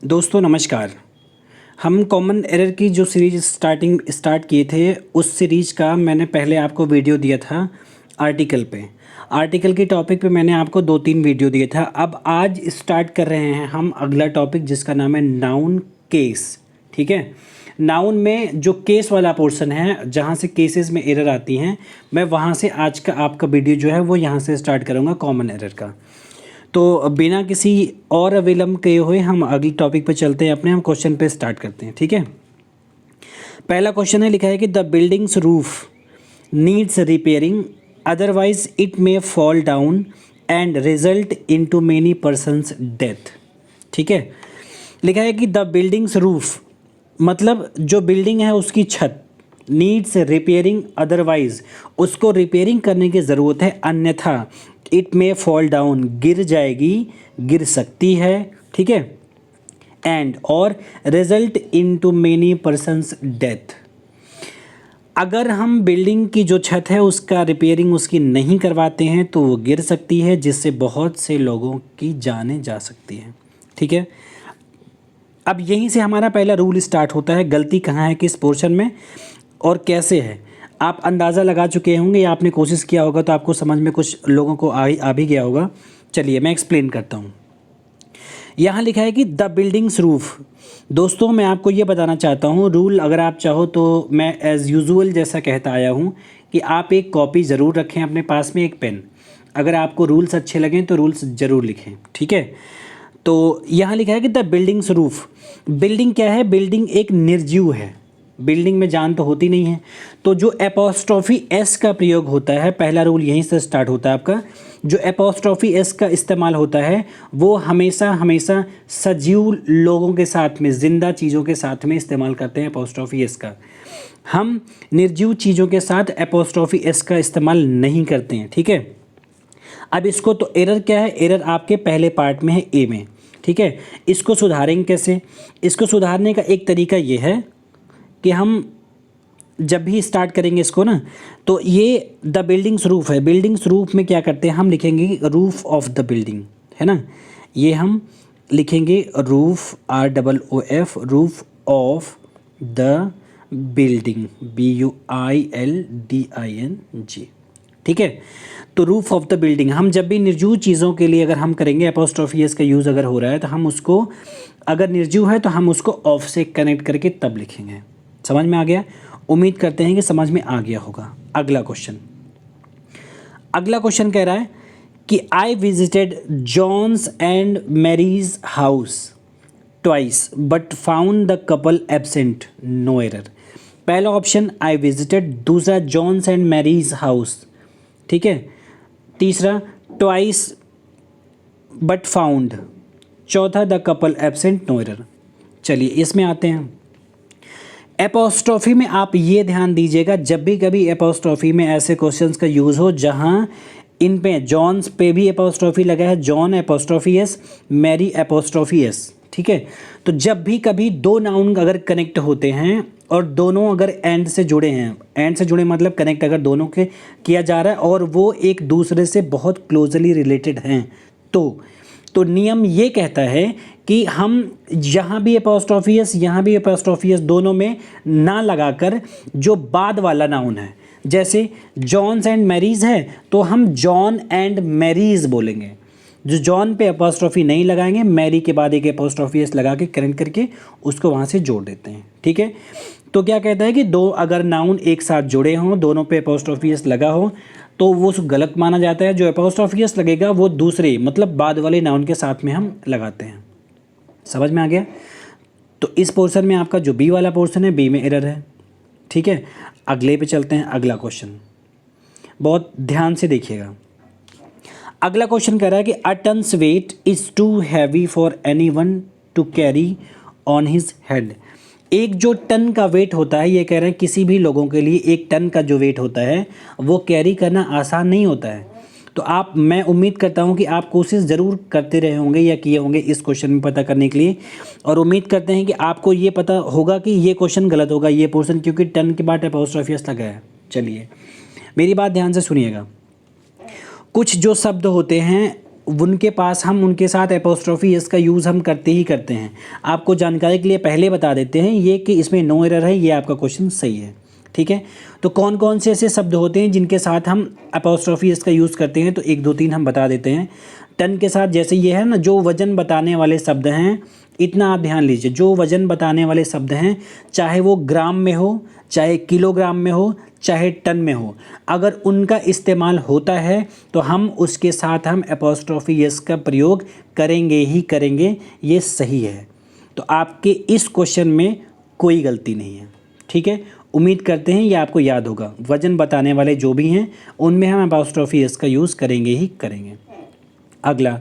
दोस्तों नमस्कार। हम कॉमन एरर की जो सीरीज स्टार्ट किए थे, उस सीरीज़ का मैंने पहले आपको वीडियो दिया था आर्टिकल पे। आर्टिकल के टॉपिक पे मैंने आपको 2-3 वीडियो दिए था। अब आज स्टार्ट कर रहे हैं हम अगला टॉपिक, जिसका नाम है नाउन केस। ठीक है, नाउन में जो केस वाला पोर्शन है, जहाँ से केसेस में एरर आती हैं, मैं वहाँ से आज का आपका वीडियो जो है वो यहाँ से स्टार्ट करूँगा कॉमन एरर का। तो बिना किसी और विलंब किए हुए हम अगले टॉपिक पे चलते हैं, हम क्वेश्चन पे स्टार्ट करते हैं। ठीक है, पहला क्वेश्चन है, लिखा है कि the buildings roof needs repairing, otherwise it may fall down and result into many persons death. ठीक है, लिखा है कि द बिल्डिंग्स रूफ मतलब जो बिल्डिंग है उसकी छत, नीड्स रिपेयरिंग, अदरवाइज उसको रिपेयरिंग करने की ज़रूरत है, अन्यथा इट मे फॉल डाउन गिर जाएगी, गिर सकती है। ठीक है, एंड और result into many persons death. अगर हम बिल्डिंग की जो छत है उसका रिपेयरिंग उसकी नहीं करवाते हैं तो वो गिर सकती है, जिससे बहुत से लोगों की जानें जा सकती हैं। ठीक है, अब यहीं से हमारा पहला रूल स्टार्ट होता है, गलती कहाँ है किस पोर्शन में और कैसे है। आप अंदाज़ा लगा चुके होंगे या आपने कोशिश किया होगा तो आपको समझ में कुछ लोगों को आ भी गया होगा। चलिए मैं एक्सप्लेन करता हूँ। यहाँ लिखा है कि द बिल्डिंग्स रूफ। दोस्तों मैं आपको ये बताना चाहता हूँ, रूल अगर आप चाहो तो मैं एज़ यूजुअल जैसा कहता आया हूँ कि आप एक कॉपी ज़रूर रखें अपने पास में, एक पेन। अगर आपको रूल्स अच्छे लगें तो रूल्स ज़रूर लिखें। ठीक है, तो यहाँ लिखा है कि द बिल्डिंग्स रूफ। बिल्डिंग क्या है? बिल्डिंग एक निर्जीव है, बिल्डिंग में जान तो होती नहीं है। तो जो एपोस्ट्रोफी एस का प्रयोग होता है, पहला रूल यहीं से स्टार्ट होता है आपका। जो एपोस्ट्रोफी एस का इस्तेमाल होता है वो हमेशा हमेशा सजीव लोगों के साथ में, जिंदा चीज़ों के साथ में इस्तेमाल करते हैं एपोस्ट्रोफी एस का। हम निर्जीव चीज़ों के साथ एपोस्ट्रोफी एस का इस्तेमाल नहीं करते हैं। ठीक है, अब इसको तो एरर क्या है? एरर आपके पहले पार्ट में है, ए में। ठीक है, इसको सुधारेंगे कैसे? इसको सुधारने का एक तरीका ये है कि हम जब भी स्टार्ट करेंगे इसको ना, तो ये द बिल्डिंग्स रूफ है। बिल्डिंग्स रूफ में क्या करते हैं, हम लिखेंगे रूफ ऑफ द बिल्डिंग, है ना। ये हम लिखेंगे roof, ROOF, roof of the building, BUILDING। ठीक है, तो रूफ ऑफ द बिल्डिंग हम जब भी निर्जीव चीज़ों के लिए अगर हम करेंगे, एपोस्ट्रोफी एस का यूज़ अगर हो रहा है तो हम उसको, अगर निर्जीव है तो हम उसको ऑफ से कनेक्ट करके तब लिखेंगे। समझ में आ गया? उम्मीद करते हैं कि समझ में आ गया होगा। अगला क्वेश्चन कह रहा है कि I visited John's and Mary's house twice but found the couple absent, no error. पहला ऑप्शन आई विजिटेड, दूसरा जॉन्स एंड मैरीज हाउस, ठीक है, तीसरा ट्वाइस बट फाउंड, चौथा the couple absent, no error. चलिए इसमें आते हैं। एपोस्ट्रोफी में आप ये ध्यान दीजिएगा, जब भी कभी एपोस्ट्रोफी में ऐसे क्वेश्चंस का यूज़ हो जहाँ इन पे जॉन्स पे भी एपोस्ट्रोफी लगा है, John apostrophe S, Mary apostrophe S. ठीक है, तो जब भी कभी दो नाउन अगर कनेक्ट होते हैं और दोनों अगर एंड से जुड़े हैं, एंड से जुड़े मतलब कनेक्ट अगर दोनों के किया जा रहा है और वो एक दूसरे से बहुत क्लोजली रिलेटेड हैं, तो नियम ये कहता है कि हम यहाँ भी एपोस्ट्रोफी एस, यहाँ भी एपोस्ट्रोफी एस, दोनों में ना लगाकर जो बाद वाला नाउन है, जैसे जॉन्स एंड मैरीज है तो हम जॉन एंड मैरीज बोलेंगे। जो जॉन पे एपोस्ट्रोफी नहीं लगाएंगे, मैरी के बाद एक एपोस्ट्रोफी एस लगा के कनेक्ट करके उसको वहाँ से जोड़ देते हैं। ठीक है, तो क्या कहता है कि दो अगर नाउन एक साथ जुड़े हों, दोनों पे एपोस्ट्रोफी एस लगा हो, तो वो गलत माना जाता है। जो एपोस्ट्रोफी एस लगेगा वो दूसरे मतलब बाद वाले नाउन के साथ में हम लगाते हैं। समझ में आ गया? तो इस पोर्शन में आपका जो बी वाला पोर्शन है, बी में एरर है। ठीक है, अगले पे चलते हैं। अगला क्वेश्चन बहुत ध्यान से देखिएगा। अगला क्वेश्चन कह रहा है कि a ton's weight is too heavy for anyone to carry on his head. एक जो टन का वेट होता है, ये कह रहे हैं किसी भी लोगों के लिए एक टन का जो वेट होता है वो कैरी करना आसान नहीं होता है। तो मैं उम्मीद करता हूँ कि आप कोशिश ज़रूर करते रहे होंगे या किए होंगे इस क्वेश्चन में पता करने के लिए, और उम्मीद करते हैं कि आपको ये पता होगा कि ये क्वेश्चन गलत होगा, ये पोर्शन, क्योंकि टन के बाद एपोस्ट्रोफी एस लगा है। चलिए मेरी बात ध्यान से सुनिएगा। कुछ जो शब्द होते हैं उनके पास हम उनके साथ एपोस्ट्रोफी एस का यूज़ हम करते ही करते हैं। आपको जानकारी के लिए पहले बता देते हैं ये कि इसमें नो एरर है, ये आपका क्वेश्चन सही है। ठीक है, तो कौन कौन से ऐसे शब्द होते हैं जिनके साथ हम एपोस्ट्रोफी एस का यूज़ करते हैं, तो 1 2 3 हम बता देते हैं। टन के साथ जैसे ये है ना, जो वजन बताने वाले शब्द हैं, इतना आप ध्यान लीजिए, जो वजन बताने वाले शब्द हैं, चाहे वो ग्राम में हो, चाहे किलोग्राम में हो, चाहे टन में हो, अगर उनका इस्तेमाल होता है तो हम उसके साथ हम एपोस्ट्रोफी एस का प्रयोग करेंगे ही करेंगे, ये सही है। तो आपके इस क्वेश्चन में कोई गलती नहीं है। ठीक है, उम्मीद करते हैं ये आपको याद होगा। वजन बताने वाले जो भी हैं उनमें हम एपोस्ट्रोफी एस का यूज़ करेंगे ही करेंगे। अगला,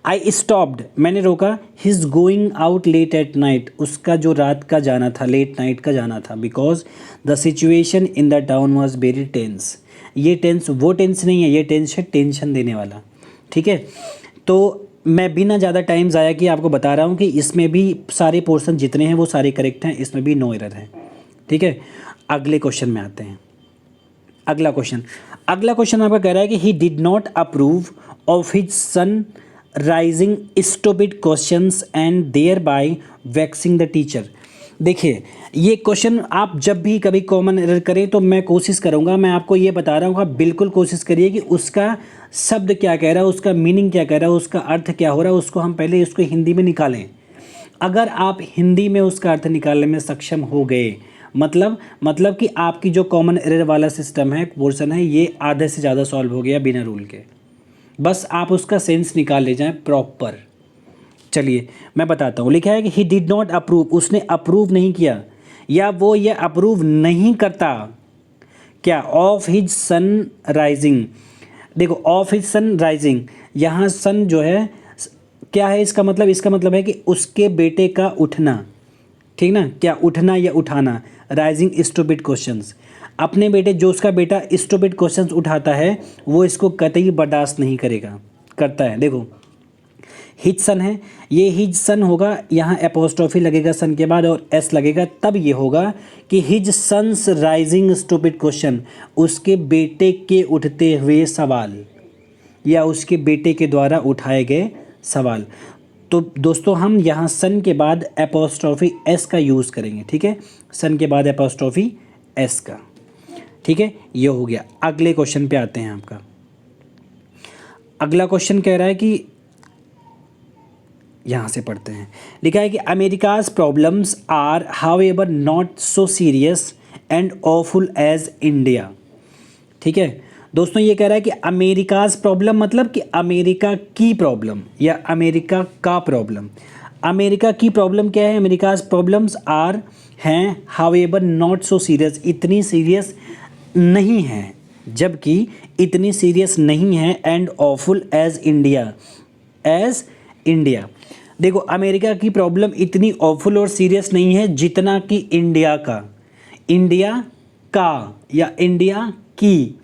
आई स्टॉप्ड, मैंने रोका, his going out late at night, उसका जो रात का जाना था, लेट नाइट का जाना था, because the situation in the town was very tense. ये टेंस वो टेंस नहीं है, ये टेंस है टेंशन देने वाला। ठीक है, तो मैं बिना ज़्यादा टाइम ज़ाया किए आपको बता रहा हूँ कि इसमें भी सारे पोर्शन जितने हैं वो सारे करेक्ट हैं, इसमें भी नो एरर है। ठीक है, अगले क्वेश्चन में आते हैं। अगला क्वेश्चन आपका कह रहा है कि he did not approve of his son raising stupid questions and thereby vexing the teacher. देखिए, ये क्वेश्चन आप जब भी कभी कॉमन एरर करें तो मैं कोशिश करूँगा, मैं आपको ये बता रहा हूँ, आप बिल्कुल कोशिश करिए कि उसका शब्द क्या कह रहा है, उसका मीनिंग क्या कह रहा है, उसका अर्थ क्या हो रहा है, उसको हम पहले इसको हिंदी में निकालें। अगर आप हिंदी में उसका अर्थ निकालने में सक्षम हो गए, मतलब कि आपकी जो कॉमन एरर वाला सिस्टम है, पोर्शन है, ये आधे से ज़्यादा सॉल्व हो गया बिना रूल के। बस आप उसका सेंस निकाल ले जाएं प्रॉपर। चलिए मैं बताता हूँ। लिखा है कि ही डिड नॉट अप्रूव, उसने अप्रूव नहीं किया, या वो ये अप्रूव नहीं करता क्या, ऑफ हिज सन राइजिंग। देखो, ऑफ हिज सन राइजिंग, यहाँ सन जो है क्या है, इसका मतलब है कि उसके बेटे का उठना। ठीक ना, क्या उठना या उठाना, राइजिंग स्टूपिड क्वेश्चंस। अपने बेटे, जो उसका बेटा स्टूपिड क्वेश्चंस उठाता है, वो इसको कतई बर्दाश्त नहीं करता है। देखो, हिज सन है, ये हिज सन होगा, यहाँ एपोस्ट्रोफी लगेगा सन के बाद और एस लगेगा, तब ये होगा कि his son's raising stupid question, उसके बेटे के उठते हुए सवाल या उसके बेटे के द्वारा उठाए गए सवाल। तो दोस्तों, हम यहाँ सन के बाद एपोस्ट्रोफी एस का यूज़ करेंगे। ठीक है, सन के बाद एपोस्ट्रोफी एस का। ठीक है, ये हो गया। अगले क्वेश्चन पे आते हैं। आपका अगला क्वेश्चन कह रहा है कि, यहाँ से पढ़ते हैं। लिखा है कि America's problems are however not so serious and awful as India. ठीक है दोस्तों, ये कह रहा है कि अमेरिकाज प्रॉब्लम मतलब कि अमेरिका की प्रॉब्लम या अमेरिका का प्रॉब्लम। अमेरिका की प्रॉब्लम क्या है, अमेरिकाज प्रॉब्लम्स आर हैं हाउएवर नॉट सो सीरियस, इतनी सीरियस नहीं है, जबकि इतनी सीरियस नहीं है, एंड ऑफुल एज इंडिया। देखो, अमेरिका की प्रॉब्लम इतनी ऑफुल और सीरियस नहीं है जितना कि इंडिया का या इंडिया की।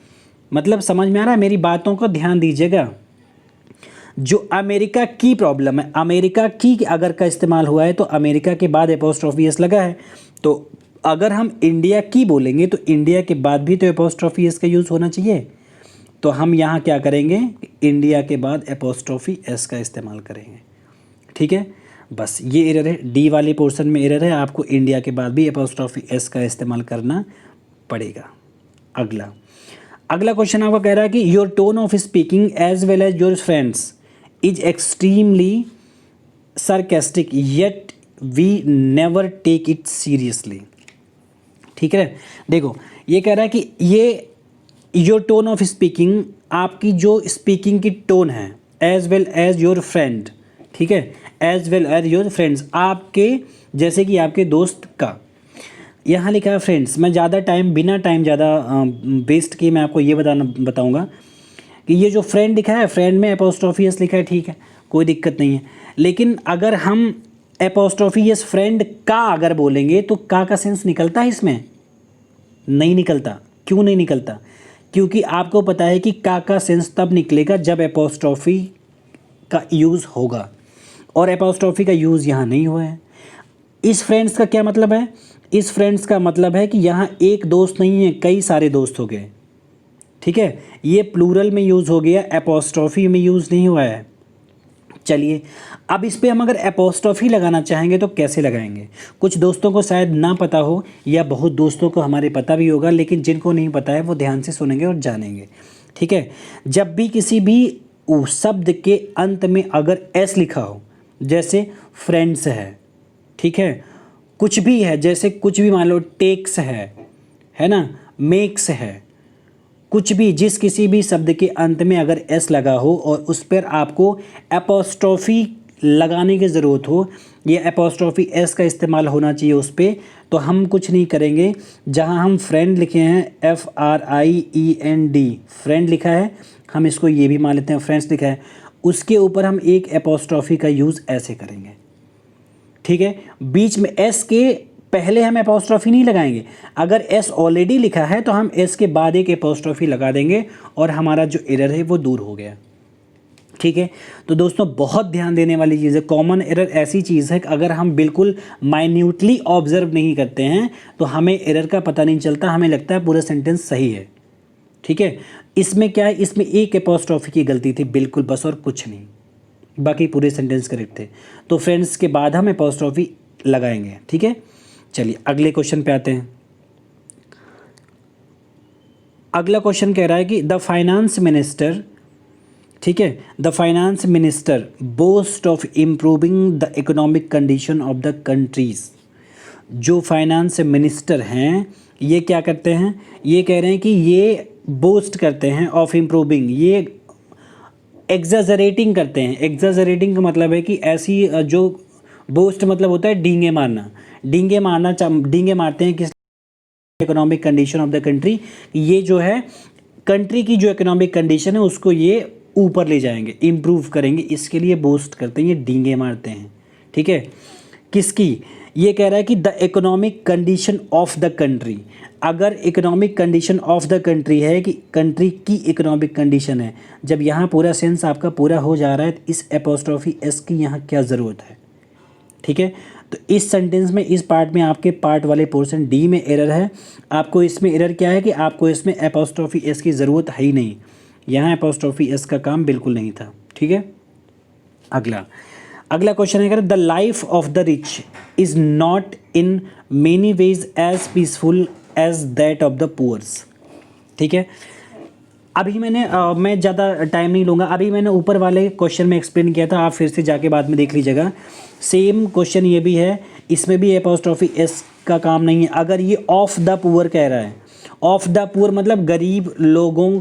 मतलब समझ में आ रहा है, मेरी बातों को ध्यान दीजिएगा। जो अमेरिका की प्रॉब्लम है, अमेरिका की अगर का इस्तेमाल हुआ है तो अमेरिका के बाद एपोस्ट्रोफी एस लगा है, तो अगर हम इंडिया की बोलेंगे तो इंडिया के बाद भी तो एपोस्ट्रोफी एस का यूज़ होना चाहिए। तो हम यहाँ क्या करेंगे, इंडिया के बाद एपोस्ट्रोफी एस का इस्तेमाल करेंगे। ठीक है, बस ये एरर है, डी वाले पोर्शन में एरर है, आपको इंडिया के बाद भी एपोस्ट्रोफी एस का इस्तेमाल करना पड़ेगा। अगला क्वेश्चन आपका कह रहा है कि your tone of speaking as well as your friends is extremely sarcastic yet we never take it seriously। ठीक है, देखो ये कह रहा है कि ये योर टोन ऑफ स्पीकिंग, आपकी जो स्पीकिंग की टोन है, as well as your friend. ठीक है, as well as your friends, आपके जैसे कि आपके दोस्त का। यहाँ लिखा है फ्रेंड्स। मैं बिना टाइम ज़्यादा वेस्ट किए मैं आपको ये बताऊँगा कि ये जो फ्रेंड लिखा है, फ्रेंड में एपोस्ट्रोफी एस लिखा है, ठीक है, कोई दिक्कत नहीं है। लेकिन अगर हम एपोस्ट्रोफी एस फ्रेंड का अगर बोलेंगे तो का सेंस निकलता है इसमें? नहीं निकलता। क्यों नहीं निकलता? क्योंकि आपको पता है कि का सेंस तब निकलेगा जब एपोस्ट्रोफी का यूज़ होगा, और एपोस्ट्रोफी का यूज़ यहाँ नहीं हुआ है। इस फ्रेंड्स का क्या मतलब है? इस फ्रेंड्स का मतलब है कि यहाँ एक दोस्त नहीं है, कई सारे दोस्त हो गए। ठीक है, ये प्लूरल में यूज़ हो गया, एपोस्ट्रोफी में यूज़ नहीं हुआ है। चलिए, अब इस पे हम अगर एपोस्ट्रोफी लगाना चाहेंगे तो कैसे लगाएंगे? कुछ दोस्तों को शायद ना पता हो या बहुत दोस्तों को हमारे पता भी होगा, लेकिन जिनको नहीं पता है वो ध्यान से सुनेंगे और जानेंगे। ठीक है, जब भी किसी भी शब्द के अंत में अगर एस लिखा हो, जैसे फ्रेंड्स है, ठीक है, कुछ भी है, जैसे कुछ भी मान लो टेक्स है ना, मेक्स है, कुछ भी जिस किसी भी शब्द के अंत में अगर एस लगा हो और उस पर आपको एपोस्ट्रोफी लगाने की ज़रूरत हो, ये एपोस्ट्रोफी एस का इस्तेमाल होना चाहिए उस पर, तो हम कुछ नहीं करेंगे। जहाँ हम फ्रेंड लिखे हैं FRIEND, फ्रेंड लिखा है, हम इसको ये भी मान लेते हैं फ्रेंड्स लिखा है, उसके ऊपर हम एक एपोस्ट्रोफी का यूज़ ऐसे करेंगे। ठीक है, बीच में एस के पहले हम एपोस्ट्रोफी नहीं लगाएंगे। अगर एस ऑलरेडी लिखा है तो हम एस के बाद एक एपोस्ट्रोफी लगा देंगे और हमारा जो एरर है वो दूर हो गया। ठीक है, तो दोस्तों बहुत ध्यान देने वाली चीज़ है। कॉमन एरर ऐसी चीज़ है कि अगर हम बिल्कुल माइन्यूटली ऑब्जर्व नहीं करते हैं तो हमें एरर का पता नहीं चलता, हमें लगता है पूरा सेंटेंस सही है। ठीक है, इसमें क्या है, इसमें एक एपोस्ट्रोफी की गलती थी बिल्कुल बस, और कुछ नहीं, बाकी पूरे सेंटेंस करेक्ट थे। तो फ्रेंड्स के बाद हम एपोस्ट्रोफी लगाएंगे। ठीक है, चलिए अगले क्वेश्चन पे आते हैं। अगला क्वेश्चन कह रहा है कि द फाइनेंस मिनिस्टर, ठीक है, the finance minister boast of improving the economic condition of the countries. जो फाइनेंस मिनिस्टर हैं ये क्या करते हैं, ये कह रहे हैं कि ये बोस्ट करते हैं ऑफ इम्प्रूविंग, ये एग्जाजरेटिंग करते हैं। एग्जाजरेटिंग का मतलब है कि ऐसी जो बोस्ट मतलब होता है डींगे मारना, डींगे मारते हैं किस economic condition of the country, ये जो है कंट्री की जो इकोनॉमिक कंडीशन है उसको ये ऊपर ले जाएंगे, इम्प्रूव करेंगे, इसके लिए बोस्ट करते हैं, ये डींगे मारते हैं। ठीक है, किसकी, ये कह रहा है कि the economic condition of the country. अगर economic condition of the country है कि कंट्री की इकोनॉमिक कंडीशन है, जब यहाँ पूरा सेंस आपका पूरा हो जा रहा है तो इस एपोस्ट्रोफी एस की यहाँ क्या ज़रूरत है? ठीक है, तो इस सेंटेंस में इस पार्ट में आपके पार्ट वाले पोर्शन डी में एरर है। आपको इसमें एरर क्या है कि आपको इसमें एपोस्ट्रोफी एस की ज़रूरत है ही नहीं, यहाँ एपोस्ट्रोफी एस का काम बिल्कुल नहीं था। ठीक है, अगला क्वेश्चन है, the life of the rich is not in many ways as peaceful as that of the poors. ठीक है, अभी मैं ज़्यादा टाइम नहीं लूँगा, अभी मैंने ऊपर वाले क्वेश्चन में एक्सप्लेन किया था, आप फिर से जाके बाद में देख लीजिएगा। सेम क्वेश्चन ये भी है, इसमें भी एपोस्ट्रोफी एस का काम नहीं है। अगर ये ऑफ द पुअर कह रहा है, ऑफ द पुअर मतलब गरीब लोगों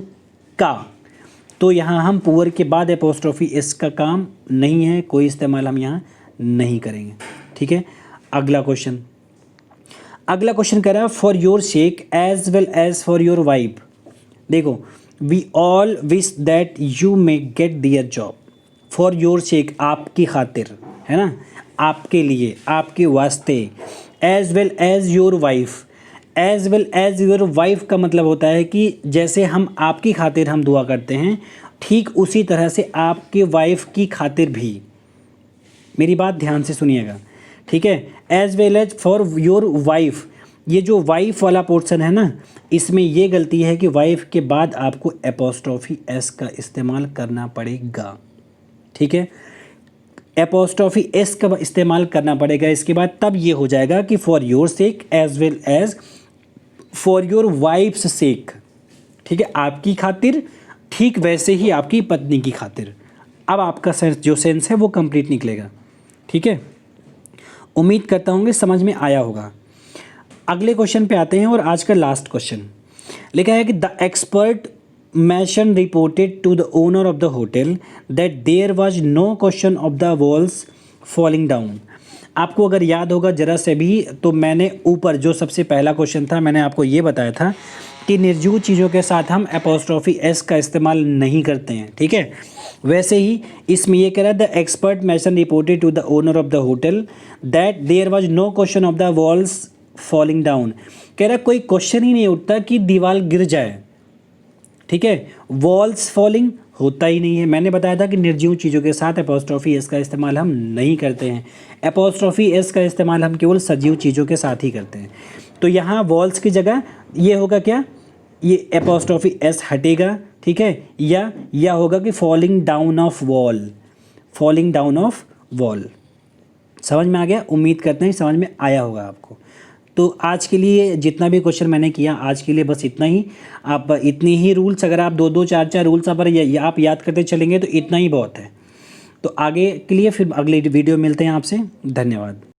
का, तो यहाँ हम पुअर के बाद एपोस्ट्रोफी एस का काम नहीं है, कोई इस्तेमाल हम यहाँ नहीं करेंगे। ठीक है, अगला क्वेश्चन कह रहा है for your sake as well as for your wife. देखो, we all wish that you may get their job. For your sake आपकी खातिर, है ना, आपके लिए, आपके वास्ते। As well as your wife, as well as your wife का मतलब होता है कि जैसे हम आपकी खातिर हम दुआ करते हैं, ठीक उसी तरह से आपके वाइफ की खातिर भी। मेरी बात ध्यान से सुनिएगा। ठीक है, as well as for your wife, ये जो वाइफ वाला पोर्शन है ना, इसमें ये गलती है कि वाइफ के बाद आपको एपोस्ट्रोफी एस का इस्तेमाल करना पड़ेगा। ठीक है, एपोस्ट्रोफी एस का इस्तेमाल करना पड़ेगा इसके बाद, तब ये हो जाएगा कि for your sake as well as for your wife's sake. ठीक है, आपकी खातिर, ठीक वैसे ही आपकी पत्नी की खातिर। अब आपका जो सेंस है वो कंप्लीट निकलेगा। ठीक है, उम्मीद करता हूँ कि समझ में आया होगा। अगले क्वेश्चन पे आते हैं और आज का लास्ट क्वेश्चन लिखा है कि the expert mason reported to the owner of the hotel that there was no question of the walls falling down. आपको अगर याद होगा जरा से भी, तो मैंने ऊपर जो सबसे पहला क्वेश्चन था मैंने आपको ये बताया था कि निर्जीव चीज़ों के साथ हम एपोस्ट्रोफी एस का इस्तेमाल नहीं करते हैं। ठीक है, वैसे ही इसमें ये कह रहा है the expert mason reported to the owner of the hotel that there was no question of the walls falling down. कह रहा है कोई क्वेश्चन ही नहीं उठता कि दीवार गिर जाए। ठीक है, वॉल्स फॉलिंग होता ही नहीं है। मैंने बताया था कि निर्जीव चीज़ों के साथ एपोस्ट्रोफी एस का इस्तेमाल हम नहीं करते हैं। एपोस्ट्रोफी एस का इस्तेमाल हम केवल सजीव चीज़ों के साथ ही करते हैं। तो यहाँ वॉल्स की जगह ये होगा क्या, ये एपोस्ट्रोफी एस हटेगा। ठीक है, या होगा कि falling down of wall, falling down of wall. समझ में आ गया? उम्मीद करते हैं समझ में आया होगा आपको। तो आज के लिए जितना भी क्वेश्चन मैंने किया आज के लिए बस इतना ही। आप इतनी ही रूल्स, अगर आप 2-2 4-4 रूल्स पर आप याद करते चलेंगे तो इतना ही बहुत है। तो आगे के लिए फिर अगले वीडियो मिलते हैं आपसे। धन्यवाद।